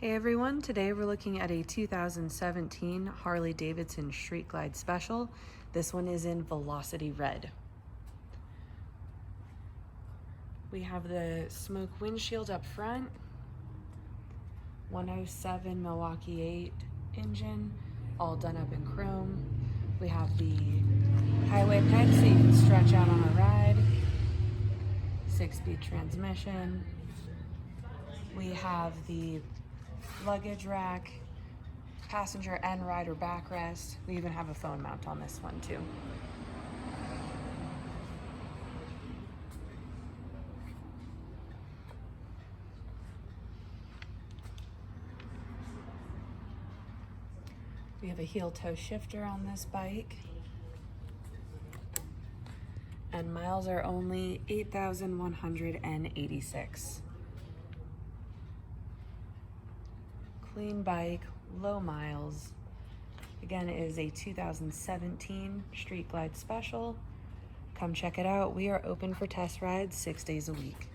Hey everyone, today we're looking at a 2017 Harley Davidson Street Glide Special. This one is in Velocity Red. We have the smoke windshield up front, 107 Milwaukee 8 engine, all done up in chrome. We have the highway pegs so you can stretch out on a ride, 6-speed transmission. We have the luggage rack, passenger and rider backrest. We even have a phone mount on this one too. We have a heel toe shifter on this bike. And miles are only 8,186. Clean bike, low miles. Again, it is a 2017 Street Glide Special. Come check it out. We are open for test rides 6 days a week.